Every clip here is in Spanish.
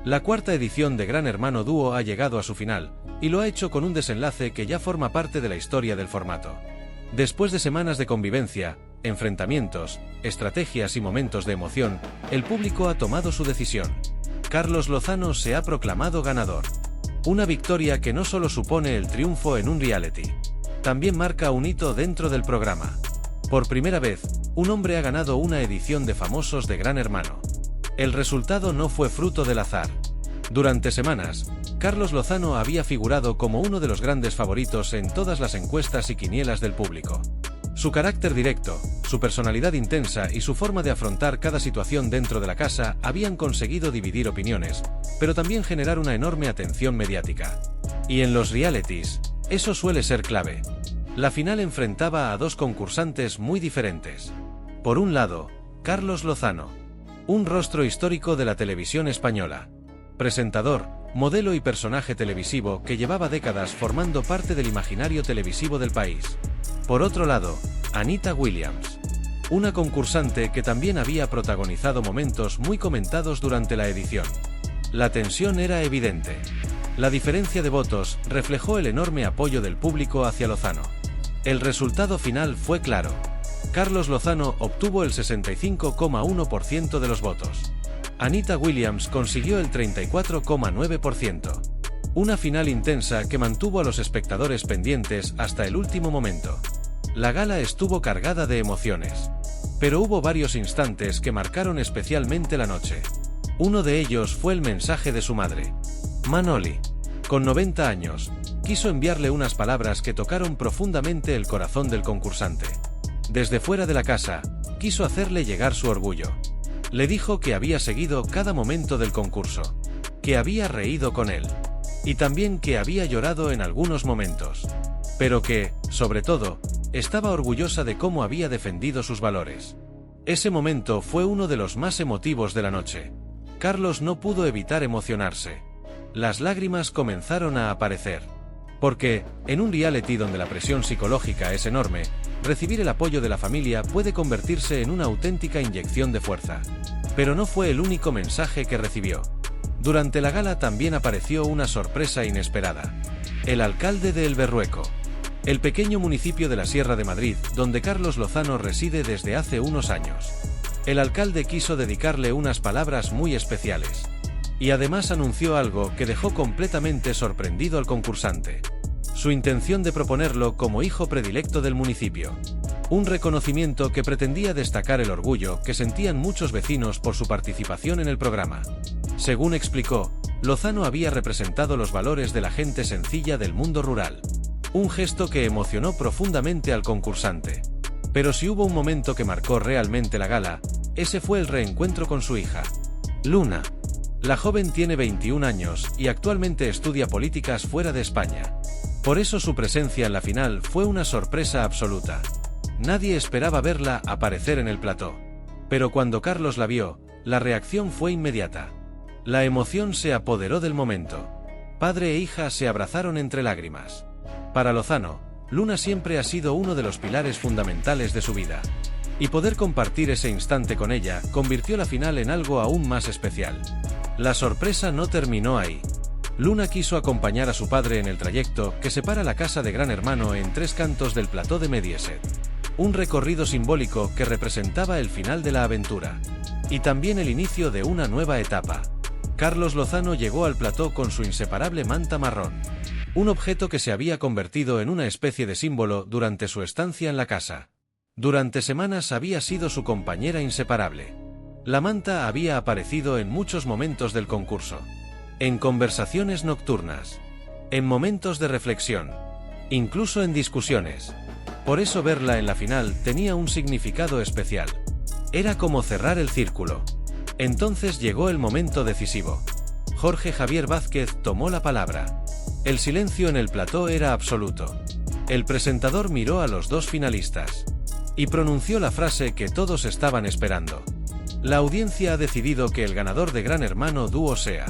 La cuarta edición de Gran Hermano Dúo ha llegado a su final, y lo ha hecho con un desenlace que ya forma parte de la historia del formato. Después de semanas de convivencia, enfrentamientos, estrategias y momentos de emoción, el público ha tomado su decisión. Carlos Lozano se ha proclamado ganador. Una victoria que no solo supone el triunfo en un reality, también marca un hito dentro del programa. Por primera vez, un hombre ha ganado una edición de Famosos de Gran Hermano. El resultado no fue fruto del azar. Durante semanas, Carlos Lozano había figurado como uno de los grandes favoritos en todas las encuestas y quinielas del público. Su carácter directo, su personalidad intensa y su forma de afrontar cada situación dentro de la casa habían conseguido dividir opiniones, pero también generar una enorme atención mediática. Y en los realities, eso suele ser clave. La final enfrentaba a dos concursantes muy diferentes. Por un lado, Carlos Lozano, un rostro histórico de la televisión española. Presentador, modelo y personaje televisivo que llevaba décadas formando parte del imaginario televisivo del país. Por otro lado, Anita Williams, una concursante que también había protagonizado momentos muy comentados durante la edición. La tensión era evidente. La diferencia de votos reflejó el enorme apoyo del público hacia Lozano. El resultado final fue claro. Carlos Lozano obtuvo el 65,1% de los votos. Anita Williams consiguió el 34,9%. Una final intensa que mantuvo a los espectadores pendientes hasta el último momento. La gala estuvo cargada de emociones. Pero hubo varios instantes que marcaron especialmente la noche. Uno de ellos fue el mensaje de su madre. Manoli, con 90 años, quiso enviarle unas palabras que tocaron profundamente el corazón del concursante. Desde fuera de la casa, quiso hacerle llegar su orgullo. Le dijo que había seguido cada momento del concurso, que había reído con él, y también que había llorado en algunos momentos, pero que, sobre todo, estaba orgullosa de cómo había defendido sus valores. Ese momento fue uno de los más emotivos de la noche. Carlos no pudo evitar emocionarse. Las lágrimas comenzaron a aparecer. Porque, en un reality donde la presión psicológica es enorme, recibir el apoyo de la familia puede convertirse en una auténtica inyección de fuerza. Pero no fue el único mensaje que recibió. Durante la gala también apareció una sorpresa inesperada. El alcalde de El Berrueco, el pequeño municipio de la Sierra de Madrid, donde Carlos Lozano reside desde hace unos años. El alcalde quiso dedicarle unas palabras muy especiales. Y además anunció algo que dejó completamente sorprendido al concursante. Su intención de proponerlo como hijo predilecto del municipio. Un reconocimiento que pretendía destacar el orgullo que sentían muchos vecinos por su participación en el programa. Según explicó, Lozano había representado los valores de la gente sencilla del mundo rural. Un gesto que emocionó profundamente al concursante. Pero si hubo un momento que marcó realmente la gala, ese fue el reencuentro con su hija, Luna. La joven tiene 21 años y actualmente estudia políticas fuera de España. Por eso su presencia en la final fue una sorpresa absoluta. Nadie esperaba verla aparecer en el plató. Pero cuando Carlos la vio, la reacción fue inmediata. La emoción se apoderó del momento. Padre e hija se abrazaron entre lágrimas. Para Lozano, Luna siempre ha sido uno de los pilares fundamentales de su vida. Y poder compartir ese instante con ella convirtió la final en algo aún más especial. La sorpresa no terminó ahí. Luna quiso acompañar a su padre en el trayecto que separa la casa de Gran Hermano en 3 cantos del plató de Mediaset. Un recorrido simbólico que representaba el final de la aventura. Y también el inicio de una nueva etapa. Carlos Lozano llegó al plató con su inseparable manta marrón. Un objeto que se había convertido en una especie de símbolo durante su estancia en la casa. Durante semanas había sido su compañera inseparable. La manta había aparecido en muchos momentos del concurso. En conversaciones nocturnas. En momentos de reflexión. Incluso en discusiones. Por eso verla en la final tenía un significado especial. Era como cerrar el círculo. Entonces llegó el momento decisivo. Jorge Javier Vázquez tomó la palabra. El silencio en el plató era absoluto. El presentador miró a los dos finalistas. Y pronunció la frase que todos estaban esperando. La audiencia ha decidido que el ganador de Gran Hermano Dúo sea.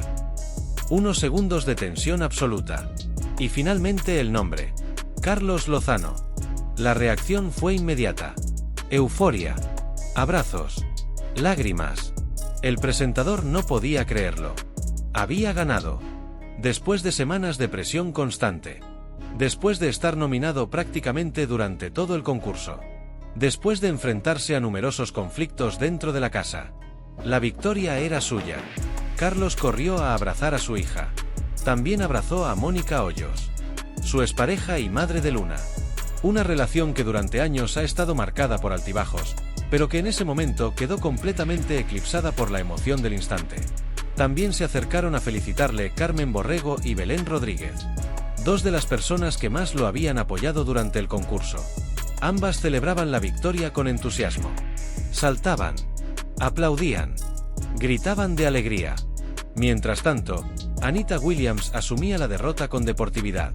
Unos segundos de tensión absoluta. Y finalmente el nombre. Carlos Lozano. La reacción fue inmediata. Euforia. Abrazos. Lágrimas. El presentador no podía creerlo. Había ganado. Después de semanas de presión constante. Después de estar nominado prácticamente durante todo el concurso. Después de enfrentarse a numerosos conflictos dentro de la casa. La victoria era suya. Carlos corrió a abrazar a su hija. También abrazó a Mónica Hoyos, su expareja y madre de Luna. Una relación que durante años ha estado marcada por altibajos, pero que en ese momento quedó completamente eclipsada por la emoción del instante. También se acercaron a felicitarle Carmen Borrego y Belén Rodríguez, dos de las personas que más lo habían apoyado durante el concurso. Ambas celebraban la victoria con entusiasmo. Saltaban, aplaudían, gritaban de alegría. Mientras tanto, Anita Williams asumía la derrota con deportividad.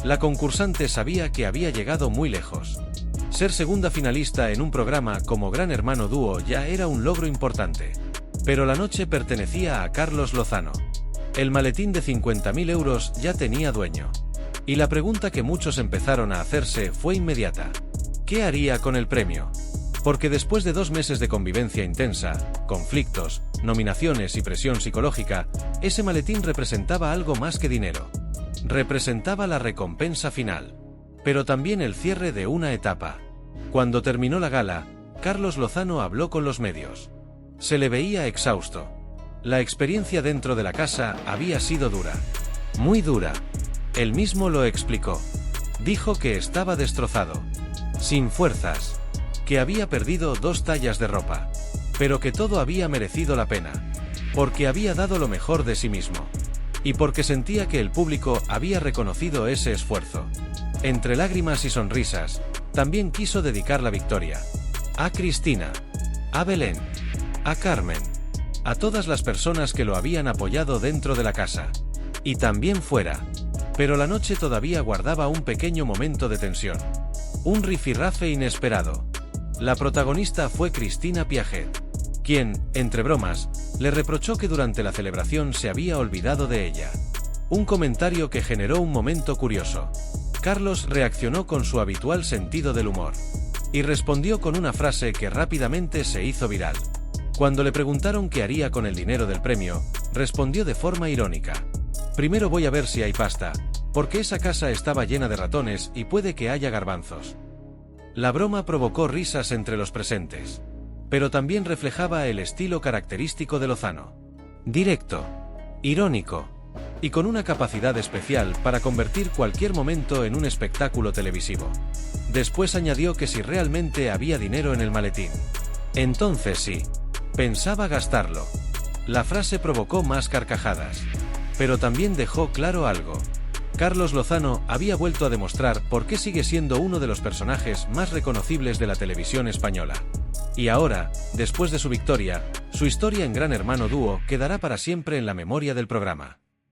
La concursante sabía que había llegado muy lejos. Ser segunda finalista en un programa como Gran Hermano Dúo ya era un logro importante. Pero la noche pertenecía a Carlos Lozano. El maletín de 50.000 euros ya tenía dueño. Y la pregunta que muchos empezaron a hacerse fue inmediata. ¿Qué haría con el premio? Porque después de 2 meses de convivencia intensa, conflictos, nominaciones y presión psicológica, ese maletín representaba algo más que dinero. Representaba la recompensa final. Pero también el cierre de una etapa. Cuando terminó la gala, Carlos Lozano habló con los medios. Se le veía exhausto. La experiencia dentro de la casa había sido dura. Muy dura. Él mismo lo explicó. Dijo que estaba destrozado. Sin fuerzas. Que había perdido 2 tallas de ropa. Pero que todo había merecido la pena. Porque había dado lo mejor de sí mismo. Y porque sentía que el público había reconocido ese esfuerzo. Entre lágrimas y sonrisas, también quiso dedicar la victoria. A Cristina. A Belén. A Carmen. A todas las personas que lo habían apoyado dentro de la casa. Y también fuera. Pero la noche todavía guardaba un pequeño momento de tensión. Un rifirrafe inesperado. La protagonista fue Cristina Piaget, quien, entre bromas, le reprochó que durante la celebración se había olvidado de ella. Un comentario que generó un momento curioso. Carlos reaccionó con su habitual sentido del humor. Y respondió con una frase que rápidamente se hizo viral. Cuando le preguntaron qué haría con el dinero del premio, respondió de forma irónica. Primero voy a ver si hay pasta, porque esa casa estaba llena de ratones y puede que haya garbanzos. La broma provocó risas entre los presentes. Pero también reflejaba el estilo característico de Lozano. Directo, irónico, y con una capacidad especial para convertir cualquier momento en un espectáculo televisivo. Después añadió que si realmente había dinero en el maletín. Entonces sí. Pensaba gastarlo. La frase provocó más carcajadas. Pero también dejó claro algo. Carlos Lozano había vuelto a demostrar por qué sigue siendo uno de los personajes más reconocibles de la televisión española. Y ahora, después de su victoria, su historia en Gran Hermano Dúo quedará para siempre en la memoria del programa.